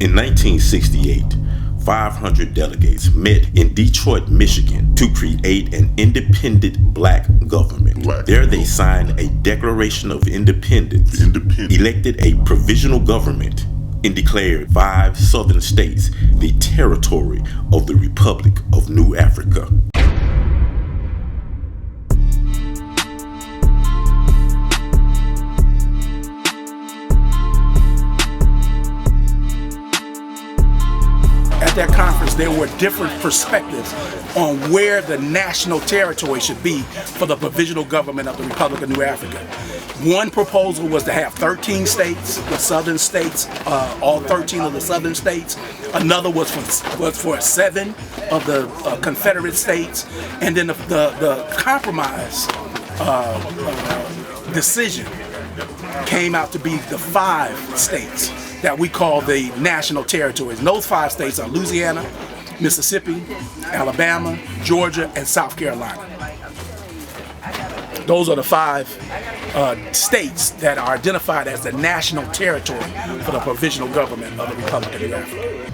In 1968, 500 delegates met in Detroit, Michigan to create an independent black government. There they signed a Declaration of Independence, elected a provisional government, and declared 5 southern states the territory of the Republic of New Africa. At that conference, there were different perspectives on where the national territory should be for the provisional government of the Republic of New Africa. One proposal was to have 13 states, the southern states, all 13 of the southern states. Another was for 7 of the Confederate states. And then the compromise decision came out to be the 5 states that we call the national territories. And those 5 states are Louisiana, Mississippi, Alabama, Georgia, and South Carolina. Those are the 5 states that are identified as the national territory for the provisional government of the Republic of New Africa.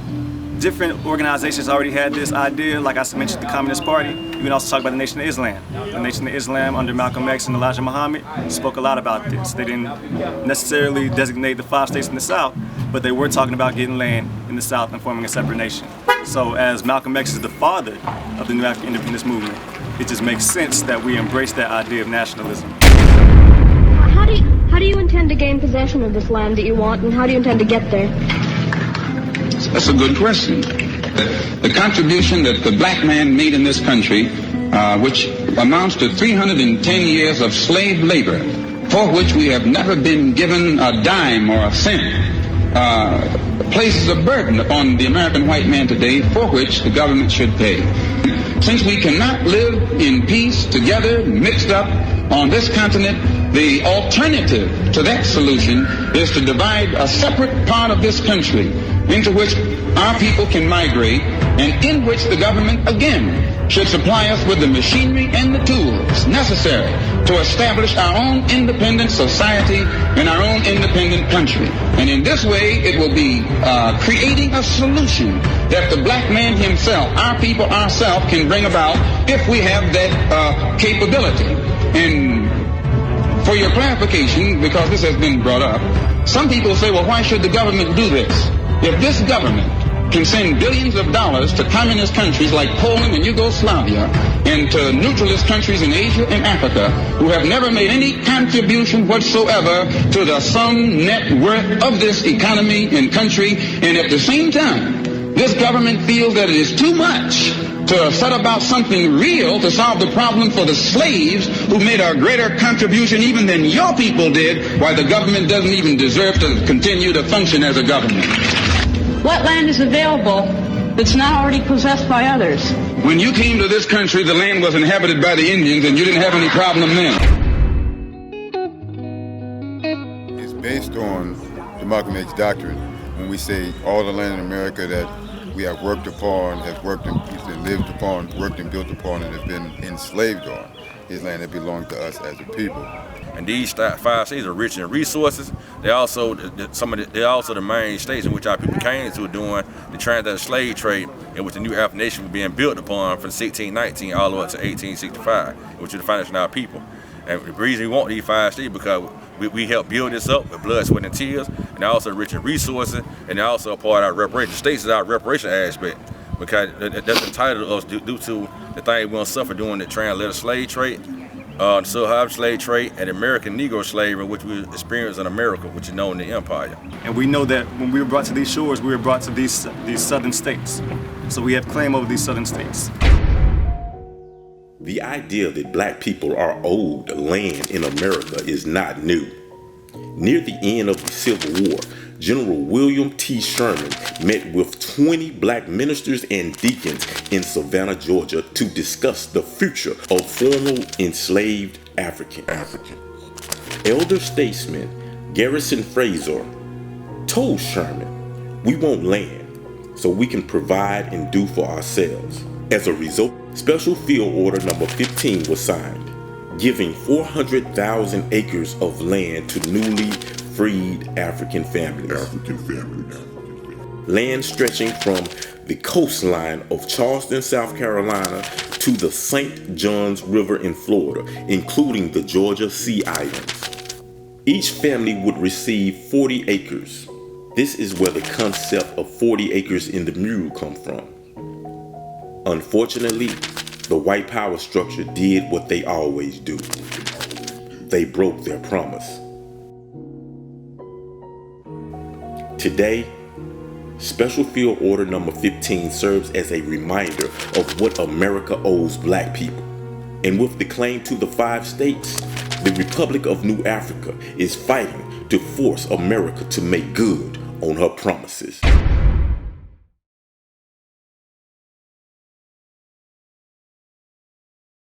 Different organizations already had this idea, like I mentioned, the Communist Party. You can also talk about the Nation of Islam. The Nation of Islam under Malcolm X and Elijah Muhammad spoke a lot about this. They didn't necessarily designate the 5 states in the South, but they were talking about getting land in the South and forming a separate nation. So as Malcolm X is the father of the New African independence movement, it just makes sense that we embrace that idea of nationalism. How do you intend to gain possession of this land that you want, and how do you intend to get there? That's a good question. The contribution that the black man made in this country, which amounts to 310 years of slave labor, for which we have never been given a dime or a cent, places a burden upon the American white man today for which the government should pay. Since we cannot live in peace together, mixed up on this continent, the alternative to that solution is to divide a separate part of this country into which our people can migrate and in which the government, again, should supply us with the machinery and the tools necessary to establish our own independent society and our own independent country. And in this way, it will be creating a solution that the black man himself, our people, ourselves, can bring about if we have that capability. And for your clarification, because this has been brought up, some people say, well, why should the government do this? If this government can send billions of dollars to communist countries like Poland and Yugoslavia and to neutralist countries in Asia and Africa who have never made any contribution whatsoever to the sum net worth of this economy and country, and at the same time, this government feels that it is too much to set about something real to solve the problem for the slaves who made a greater contribution even than your people did, why the government doesn't even deserve to continue to function as a government. What land is available that's not already possessed by others? When you came to this country, the land was inhabited by the Indians and you didn't have any problem then. It's based on the Malcolm X doctrine when we say all the land in America that we have worked upon, has worked and lived upon, worked and built upon, and have been enslaved on, is land that belongs to us as a people. And these 5 states are rich in resources. They're also the main states in which our people came to doing the transatlantic slave trade, in which the new African nation was being built upon from 1619 all the way up to 1865, which was the foundation of our people. And the reason we want these 5 states because we help build this up with blood, sweat, and tears, and they're also rich in resources, and they're also a part of our reparation. The states is our reparation aspect, because that's entitled to us due to the thing we want to suffer during the transatlantic slave trade, the Sub-Saharan slave trade, and American Negro slavery, which we experienced in America, which is known in the empire. And we know that when we were brought to these shores, we were brought to these southern states. So we have claim over these southern states. The idea that black people are owed land in America is not new. Near the end of the Civil War, General William T. Sherman met with 20 black ministers and deacons in Savannah, Georgia to discuss the future of former enslaved Africans. Elder statesman Garrison Fraser told Sherman, "We want land so we can provide and do for ourselves." As a result, Special Field Order Number 15 was signed, giving 400,000 acres of land to newly freed African families. land stretching from the coastline of Charleston, South Carolina to the St. Johns River in Florida, including the Georgia Sea Islands. Each family would receive 40 acres. This is where the concept of 40 acres in the mule come from. Unfortunately, the white power structure did what they always do. They broke their promise. Today, Special Field Order Number 15 serves as a reminder of what America owes black people. And with the claim to the 5 states, the Republic of New Africa is fighting to force America to make good on her promises.